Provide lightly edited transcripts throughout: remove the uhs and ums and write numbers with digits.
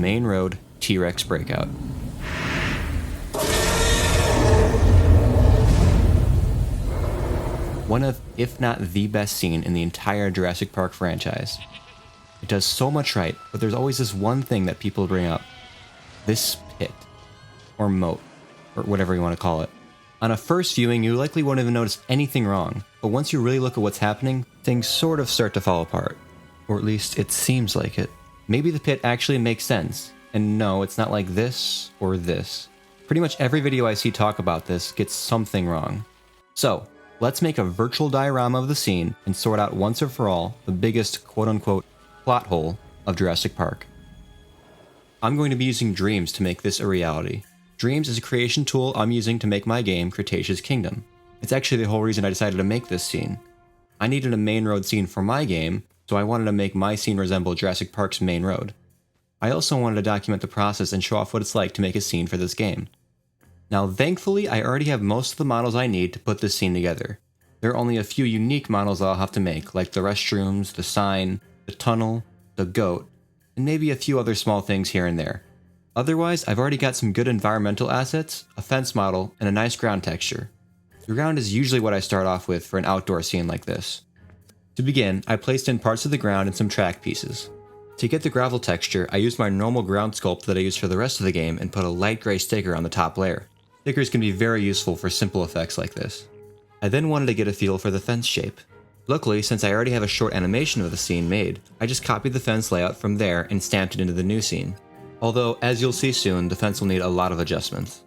main road T-Rex breakout. One of, if not the best scene in the entire Jurassic Park franchise. It does so much right, but there's always this one thing that people bring up. This pit. Or moat. Or whatever you want to call it. On a first viewing, you likely won't even notice anything wrong, but once you really look at what's happening, things sort of start to fall apart. Or at least it seems like it. Maybe the pit actually makes sense. And no, it's not like this or this. Pretty much every video I see talk about this gets something wrong. So, let's make a virtual diorama of the scene and sort out once and for all the biggest quote-unquote plot hole of Jurassic Park. I'm going to be using Dreams to make this a reality. Dreams is a creation tool I'm using to make my game Cretaceous Kingdom. It's actually the whole reason I decided to make this scene. I needed a main road scene for my game, so I wanted to make my scene resemble Jurassic Park's main road. I also wanted to document the process and show off what it's like to make a scene for this game. Now thankfully, I already have most of the models I need to put this scene together. There are only a few unique models I'll have to make, like the restrooms, the sign, the tunnel, the goat, and maybe a few other small things here and there. Otherwise, I've already got some good environmental assets, a fence model, and a nice ground texture. The ground is usually what I start off with for an outdoor scene like this. To begin, I placed in parts of the ground and some track pieces. To get the gravel texture, I used my normal ground sculpt that I use for the rest of the game and put a light gray sticker on the top layer. Stickers can be very useful for simple effects like this. I then wanted to get a feel for the fence shape. Luckily, since I already have a short animation of the scene made, I just copied the fence layout from there and stamped it into the new scene. Although, as you'll see soon, the fence will need a lot of adjustments.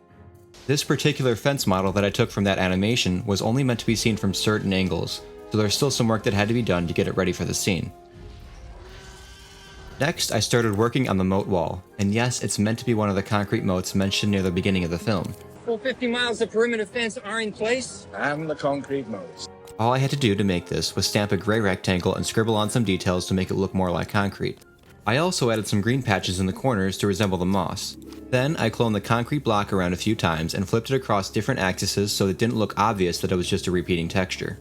This particular fence model that I took from that animation was only meant to be seen from certain angles, so there's still some work that had to be done to get it ready for the scene. Next, I started working on the moat wall, and yes, it's meant to be one of the concrete moats mentioned near the beginning of the film. Full 50 miles of perimeter fence are in place. And the concrete moats. All I had to do to make this was stamp a gray rectangle and scribble on some details to make it look more like concrete. I also added some green patches in the corners to resemble the moss. Then I cloned the concrete block around a few times and flipped it across different axes so it didn't look obvious that it was just a repeating texture.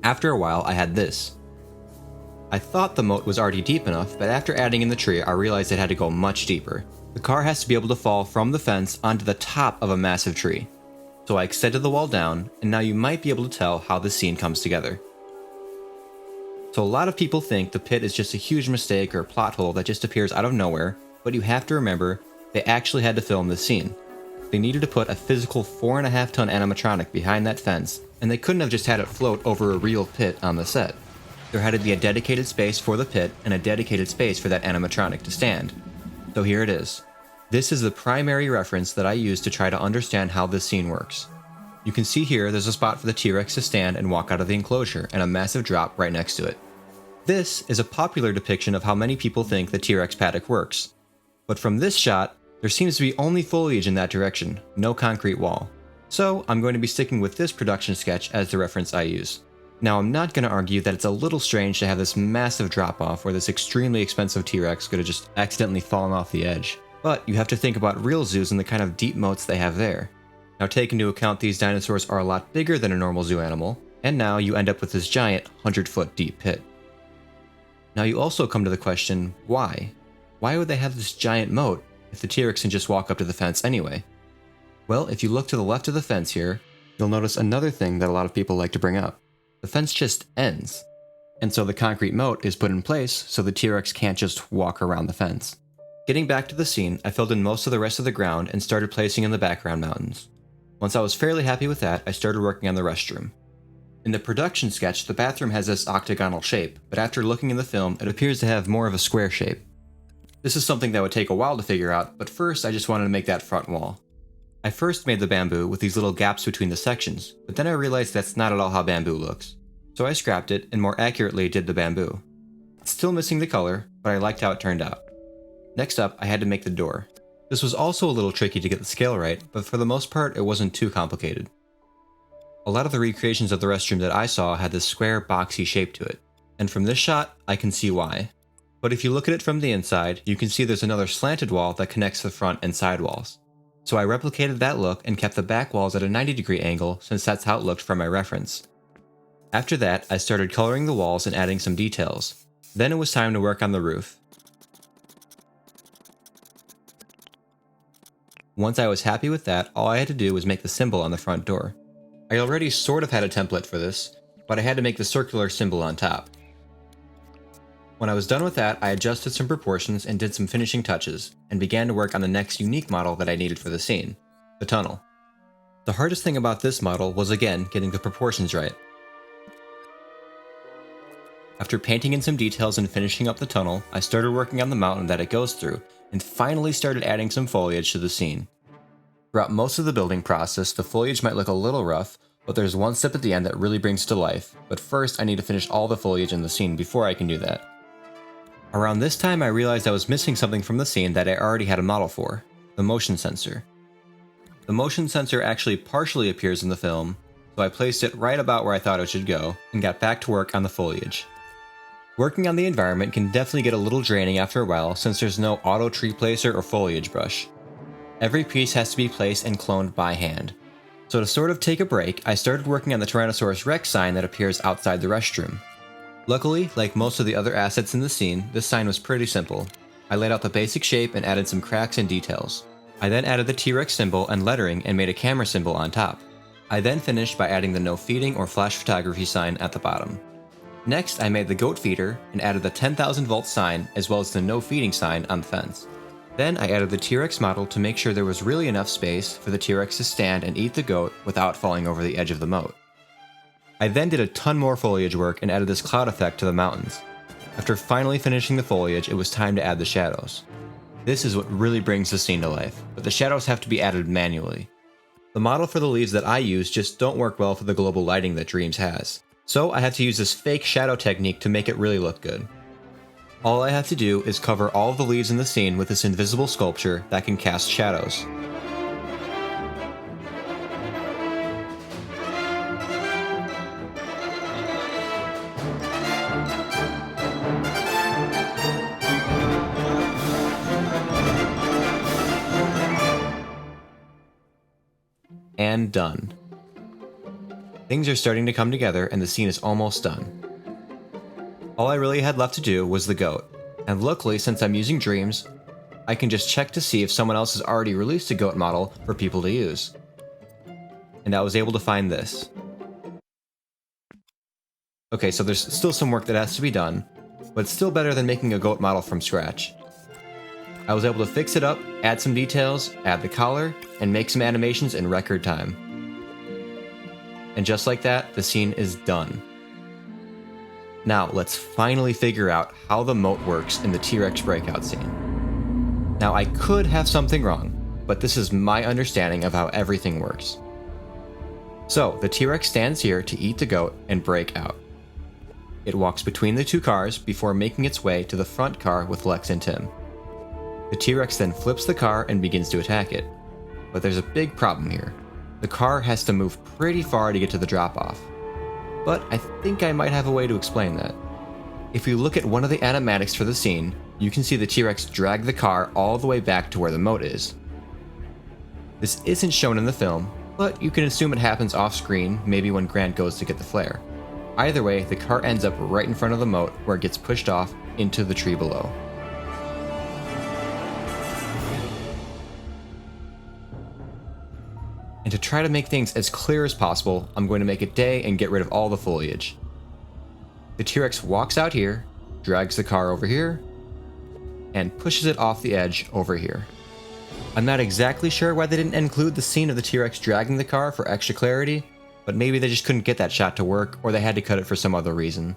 After a while, I had this. I thought the moat was already deep enough, but after adding in the tree, I realized it had to go much deeper. The car has to be able to fall from the fence onto the top of a massive tree. So I extended the wall down, and now you might be able to tell how the scene comes together. So a lot of people think the pit is just a huge mistake or plot hole that just appears out of nowhere, but you have to remember, they actually had to film this scene. They needed to put a physical 4.5-ton animatronic behind that fence, and they couldn't have just had it float over a real pit on the set. There had to be a dedicated space for the pit and a dedicated space for that animatronic to stand. So here it is. This is the primary reference that I use to try to understand how this scene works. You can see here there's a spot for the T-Rex to stand and walk out of the enclosure, and a massive drop right next to it. This is a popular depiction of how many people think the T-Rex paddock works. But from this shot, there seems to be only foliage in that direction, no concrete wall. So I'm going to be sticking with this production sketch as the reference I use. Now I'm not going to argue that it's a little strange to have this massive drop-off where this extremely expensive T-Rex could have just accidentally fallen off the edge. But you have to think about real zoos and the kind of deep moats they have there. Now take into account these dinosaurs are a lot bigger than a normal zoo animal, and now you end up with this giant 100-foot deep pit. Now you also come to the question, why? Why would they have this giant moat if the T-Rex can just walk up to the fence anyway? Well, if you look to the left of the fence here, you'll notice another thing that a lot of people like to bring up. The fence just ends. And so the concrete moat is put in place so the T-Rex can't just walk around the fence. Getting back to the scene, I filled in most of the rest of the ground and started placing in the background mountains. Once I was fairly happy with that, I started working on the restroom. In the production sketch, the bathroom has this octagonal shape, but after looking in the film, it appears to have more of a square shape. This is something that would take a while to figure out, but first I just wanted to make that front wall. I first made the bamboo with these little gaps between the sections, but then I realized that's not at all how bamboo looks. So I scrapped it and more accurately did the bamboo. It's still missing the color, but I liked how it turned out. Next up, I had to make the door. This was also a little tricky to get the scale right, but for the most part it wasn't too complicated. A lot of the recreations of the restroom that I saw had this square, boxy shape to it, and from this shot, I can see why. But if you look at it from the inside, you can see there's another slanted wall that connects the front and side walls. So I replicated that look and kept the back walls at a 90-degree angle since that's how it looked from my reference. After that, I started coloring the walls and adding some details. Then it was time to work on the roof. Once I was happy with that, all I had to do was make the symbol on the front door. I already sort of had a template for this, but I had to make the circular symbol on top. When I was done with that, I adjusted some proportions and did some finishing touches, and began to work on the next unique model that I needed for the scene, the tunnel. The hardest thing about this model was again getting the proportions right. After painting in some details and finishing up the tunnel, I started working on the mountain that it goes through, and finally started adding some foliage to the scene. Throughout most of the building process, the foliage might look a little rough, but there's one step at the end that really brings it to life, but first I need to finish all the foliage in the scene before I can do that. Around this time I realized I was missing something from the scene that I already had a model for, the motion sensor. The motion sensor actually partially appears in the film, so I placed it right about where I thought it should go, and got back to work on the foliage. Working on the environment can definitely get a little draining after a while since there's no auto tree placer or foliage brush. Every piece has to be placed and cloned by hand. So to sort of take a break, I started working on the Tyrannosaurus Rex sign that appears outside the restroom. Luckily, like most of the other assets in the scene, this sign was pretty simple. I laid out the basic shape and added some cracks and details. I then added the T-Rex symbol and lettering and made a camera symbol on top. I then finished by adding the no feeding or flash photography sign at the bottom. Next, I made the goat feeder and added the 10,000 volt sign as well as the no feeding sign on the fence. Then I added the T-Rex model to make sure there was really enough space for the T-Rex to stand and eat the goat without falling over the edge of the moat. I then did a ton more foliage work and added this cloud effect to the mountains. After finally finishing the foliage, it was time to add the shadows. This is what really brings the scene to life, but the shadows have to be added manually. The model for the leaves that I use just don't work well for the global lighting that Dreams has. So I had to use this fake shadow technique to make it really look good. All I have to do is cover all of the leaves in the scene with this invisible sculpture that can cast shadows. And done. Things are starting to come together and the scene is almost done. All I really had left to do was the goat, and luckily since I'm using Dreams, I can just check to see if someone else has already released a goat model for people to use. And I was able to find this. Okay, so there's still some work that has to be done, but it's still better than making a goat model from scratch. I was able to fix it up, add some details, add the collar, and make some animations in record time. And just like that, the scene is done. Now, let's finally figure out how the moat works in the T-Rex breakout scene. Now, I could have something wrong, but this is my understanding of how everything works. So, the T-Rex stands here to eat the goat and break out. It walks between the two cars before making its way to the front car with Lex and Tim. The T-Rex then flips the car and begins to attack it. But there's a big problem here. The car has to move pretty far to get to the drop-off. But I think I might have a way to explain that. If you look at one of the animatics for the scene, you can see the T-Rex drag the car all the way back to where the moat is. This isn't shown in the film, but you can assume it happens off-screen, maybe when Grant goes to get the flare. Either way, the car ends up right in front of the moat where it gets pushed off into the tree below. And to try to make things as clear as possible, I'm going to make it day and get rid of all the foliage. The T-Rex walks out here, drags the car over here, and pushes it off the edge over here. I'm not exactly sure why they didn't include the scene of the T-Rex dragging the car for extra clarity, but maybe they just couldn't get that shot to work, or they had to cut it for some other reason.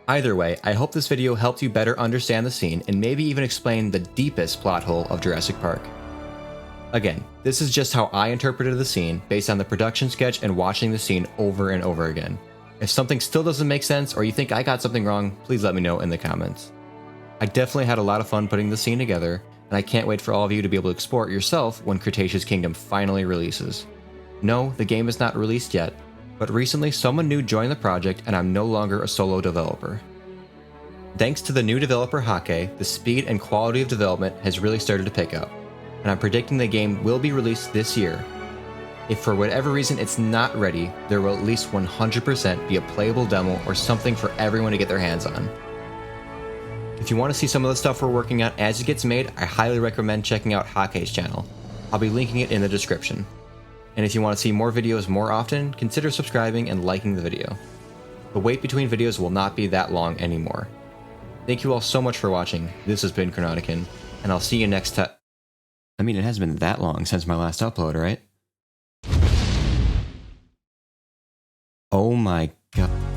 Either way, I hope this video helped you better understand the scene and maybe even explain the deepest plot hole of Jurassic Park. Again, this is just how I interpreted the scene based on the production sketch and watching the scene over and over again. If something still doesn't make sense or you think I got something wrong, please let me know in the comments. I definitely had a lot of fun putting the scene together, and I can't wait for all of you to be able to explore it yourself when Cretaceous Kingdom finally releases. No, the game is not released yet, but recently someone new joined the project and I'm no longer a solo developer. Thanks to the new developer Hake, the speed and quality of development has really started to pick up, and I'm predicting the game will be released this year. If for whatever reason it's not ready, there will at least 100% be a playable demo or something for everyone to get their hands on. If you want to see some of the stuff we're working on as it gets made, I highly recommend checking out Hake's channel. I'll be linking it in the description. And if you want to see more videos more often, consider subscribing and liking the video. The wait between videos will not be that long anymore. Thank you all so much for watching. This has been Krenautican, and I'll see you next time. I mean, it hasn't been that long since my last upload, right? Oh my god.